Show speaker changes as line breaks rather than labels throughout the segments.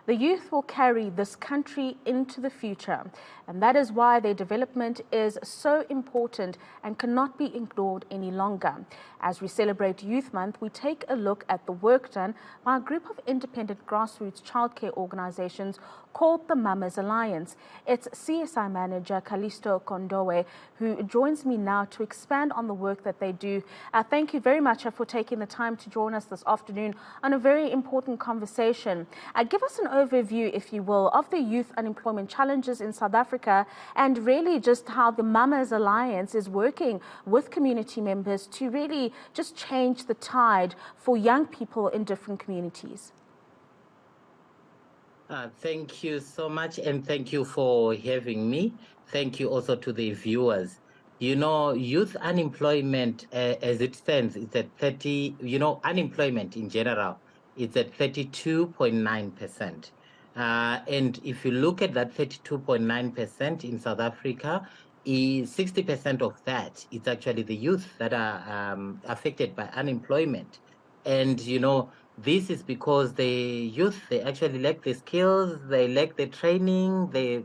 The youth will carry this country into the future, and that is why their development is so important and cannot be ignored any longer. As we celebrate Youth Month, we take a look at the work done by a group of independent grassroots childcare organizations called the Mamas Alliance. It's CSI manager Calisto Kondowe who joins me now to expand on the work that they do. Thank you very much for taking the time to join us this afternoon on a very important conversation. Give us an overview, if you will, of the youth unemployment challenges in South Africa and really just how the Mamas Alliance is working with community members to really just change the tide for young people in different communities.
Thank you so much, and thank you for having me. Thank you also to the viewers. You know, youth unemployment as it stands is at 30, unemployment in general, it's at 32.9%. And if you look at that 32.9% in South Africa, 60% of that is actually the youth that are affected by unemployment. And, this is because the youth, they actually lack the skills, they lack the training, the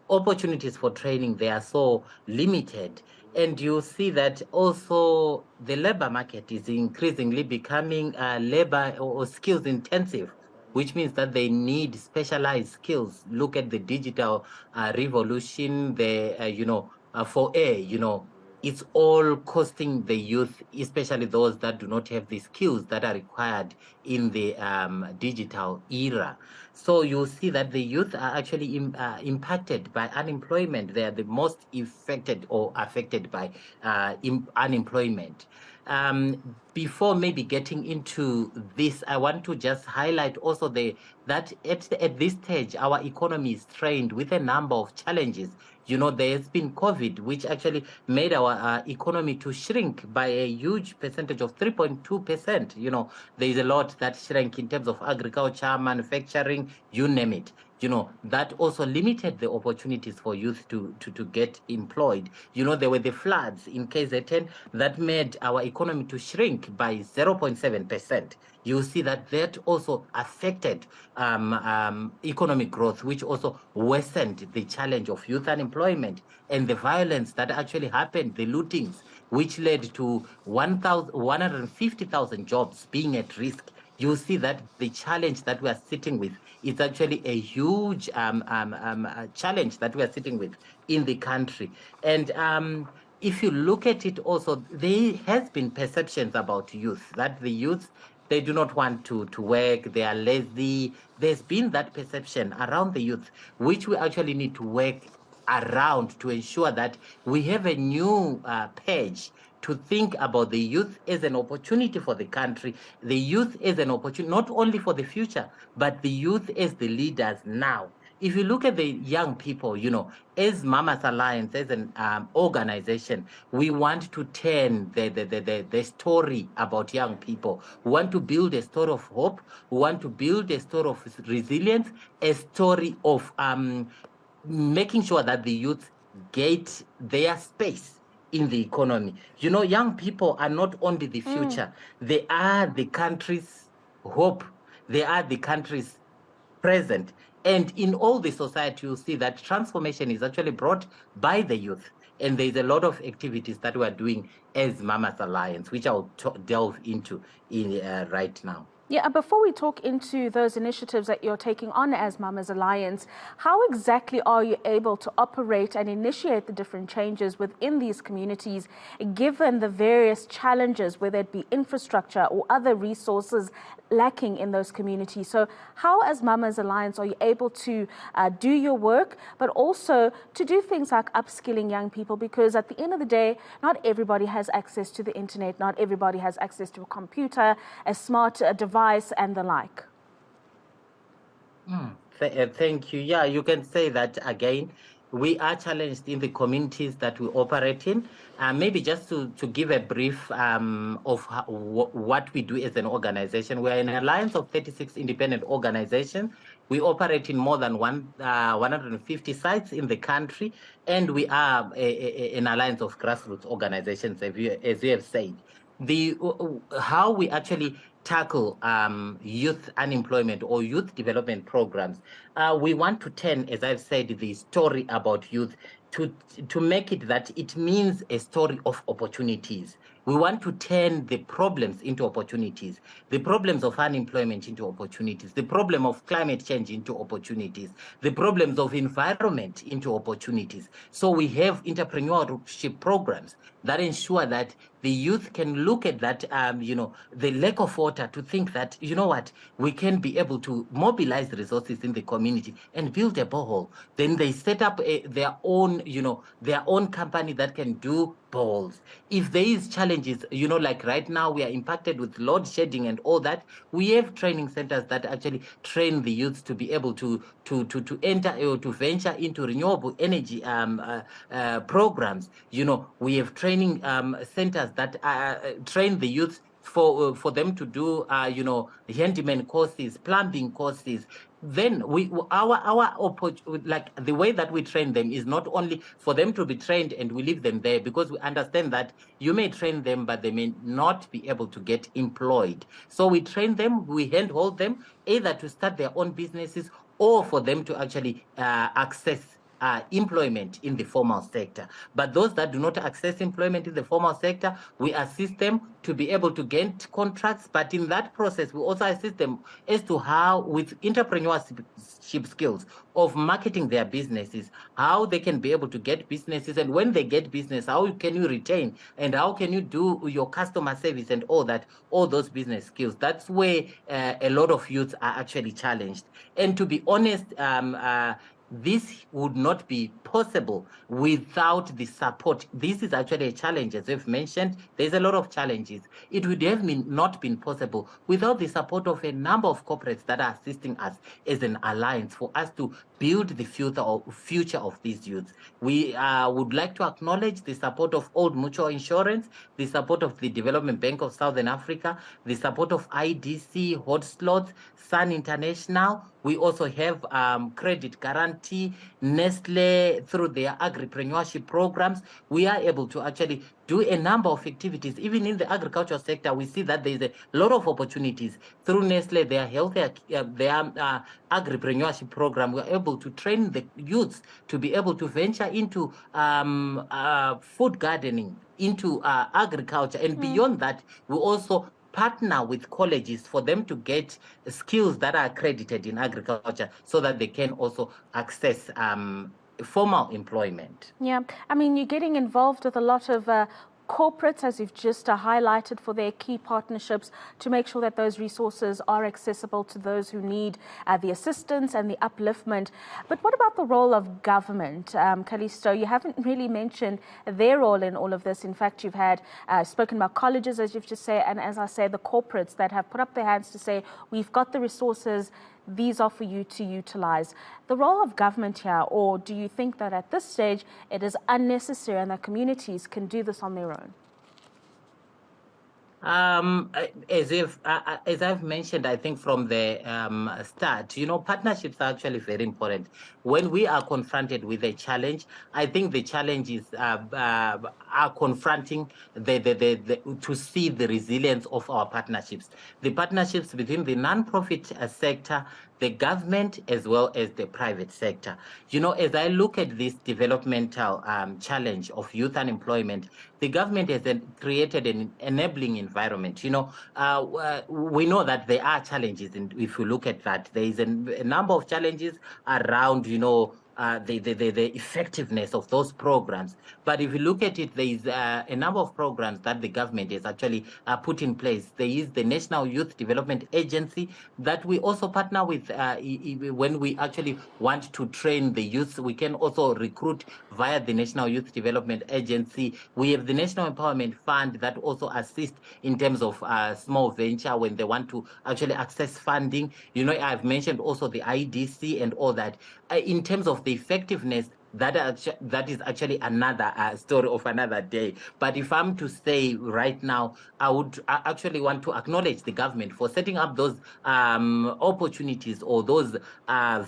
opportunities for training, they are so limited. And you see that also the labor market is increasingly becoming labor or skills intensive, which means that they need specialized skills. Look at the digital revolution, for it's all costing the youth, especially those that do not have the skills that are required in the digital era. So you see that the youth are actually impacted by unemployment. They are the most affected by unemployment. Before maybe getting into this, I want to just highlight also that at this stage, our economy is strained with a number of challenges. There's been COVID, which actually made our economy to shrink by a huge percentage of 3.2%. There's a lot that shrank in terms of agriculture, manufacturing, you name it. That also limited the opportunities for youth to get employed. There were the floods in KZN that made our economy to shrink by 0.7%. You see that also affected economic growth, which also worsened the challenge of youth unemployment and the violence that actually happened, the lootings, which led to 150,000 jobs being at risk. You see that the challenge that we are sitting with is actually a huge challenge that we are sitting with in the country. And if you look at it also, there has been perceptions about youth, that the youth, they do not want to work, they are lazy. There's been that perception around the youth, which we actually need to work around to ensure that we have a new page to think about the youth as an opportunity for the country, the youth as an opportunity, not only for the future, but the youth as the leaders now. If you look at the young people, as Mamas Alliance, as an organization, we want to turn the story about young people. We want to build a story of hope. We want to build a story of resilience, a story of making sure that the youth get their space in the economy. Young people are not only the future, they are the country's hope. They are the country's present. And in all the society, you'll see that transformation is actually brought by the youth. And there's a lot of activities that we're doing as Mamas Alliance, which I'll delve into right now.
Yeah, before we talk into those initiatives that you're taking on as Mamas Alliance, how exactly are you able to operate and initiate the different changes within these communities, given the various challenges, whether it be infrastructure or other resources lacking in those communities? So how, as Mamas Alliance, are you able to do your work, but also to do things like upskilling young people? Because at the end of the day, not everybody has access to the internet, not everybody has access to a computer, a smart device, and the like.
Thank you. Yeah, you can say that again. We are challenged in the communities that we operate in. Maybe just to give a brief of what we do as an organization. We're an alliance of 36 independent organizations. We operate in more than 150 sites in the country, and we are an alliance of grassroots organizations, as you have said. How we actually tackle youth unemployment or youth development programs, we want to turn, as I've said, the story about youth to make it that it means a story of opportunities. We want to turn the problems into opportunities, the problems of unemployment into opportunities, the problem of climate change into opportunities, the problems of environment into opportunities. So we have entrepreneurship programs that ensure that the youth can look at that, the lack of water, to think that, you know what, we can be able to mobilize resources in the community and build a borehole. Then they set up their own company that can do boreholes. If there is challenges, like right now we are impacted with load shedding and all that, we have training centers that actually train the youths to be able to enter or to venture into renewable energy programs. We have training centers that train the youth for them to do handyman courses, plumbing courses. Then like the way that we train them is not only for them to be trained and we leave them there, because we understand that you may train them but they may not be able to get employed. So we train them, we handhold them either to start their own businesses or for them to actually access employment in the formal sector. But those that do not access employment in the formal sector, we assist them to be able to get contracts. But in that process, we also assist them as to how, with entrepreneurship skills of marketing their businesses, how they can be able to get businesses. And when they get business, how can you retain and how can you do your customer service and all those business skills. That's where a lot of youths are actually challenged. And to be honest, this would not be possible without the support. This is actually a challenge, as we've mentioned. There's a lot of challenges. It would have not been possible without the support of a number of corporates that are assisting us as an alliance for us to build the future of these youths. We would like to acknowledge the support of Old Mutual Insurance, the support of the Development Bank of Southern Africa, the support of IDC, Hot Slots, Sun International. We also have Credit Guarantee, Nestle, through their agripreneurship programs. We are able to actually do a number of activities. Even in the agricultural sector, we see that there is a lot of opportunities. Through Nestle, their healthier, their agripreneurship program, we're able to train the youths to be able to venture into food gardening, into agriculture. And beyond that, we also partner with colleges for them to get skills that are accredited in agriculture so that they can also access formal employment.
Yeah, I mean, you're getting involved with a lot of corporates, as you've just highlighted, for their key partnerships to make sure that those resources are accessible to those who need the assistance and the upliftment. But what about the role of government? Calisto, you haven't really mentioned their role in all of this. In fact, you've had spoken about colleges, as you've just said, and as I say, the corporates that have put up their hands to say, we've got the resources, these are for you to utilize. The role of government here, or do you think that at this stage it is unnecessary and that communities can do this on their own?
As I've mentioned, I think from the start, partnerships are actually very important. When we are confronted with a challenge, I think the challenges are confronting to see the resilience of our partnerships. The partnerships between the non-profit sector, the government, as well as the private sector. As I look at this developmental challenge of youth unemployment, the government has created an enabling environment. We know that there are challenges, and if you look at that, there is a number of challenges around, the effectiveness of those programs. But if you look at it, there is a number of programs that the government has actually put in place. There is the National Youth Development Agency that we also partner with when we actually want to train the youth. We can also recruit via the National Youth Development Agency. We have the National Empowerment Fund that also assists in terms of small venture when they want to actually access funding. I've mentioned also the IDC and all that. In terms of the effectiveness, that is actually another story of another day. But if I'm to say right now, I actually want to acknowledge the government for setting up those opportunities or those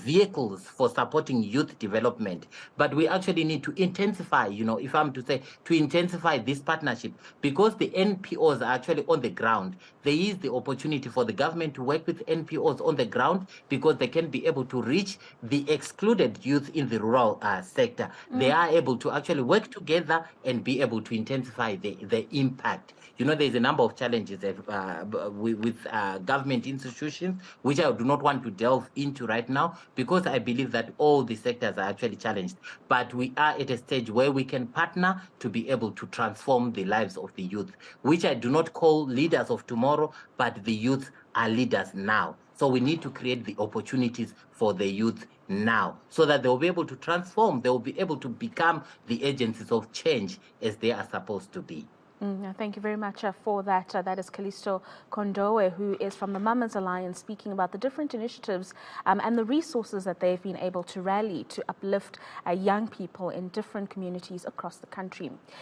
vehicles for supporting youth development. But we actually need to intensify, if I'm to say, to intensify this partnership, because the NPOs are actually on the ground. There is the opportunity for the government to work with NPOs on the ground, because they can be able to reach the excluded youth in the rural sector. They are able to actually work together and be able to intensify the impact. There's a number of challenges with government institutions, which I do not want to delve into right now, because I believe that all the sectors are actually challenged. But we are at a stage where we can partner to be able to transform the lives of the youth, which I do not call leaders of tomorrow, but the youth are leaders now. So we need to create the opportunities for the youth now, so that they will be able to transform, they will be able to become the agencies of change as they are supposed to be.
Thank you very much for that. That is Calisto Kondowe, who is from the Mamas Alliance, speaking about the different initiatives and the resources that they've been able to rally to uplift young people in different communities across the country.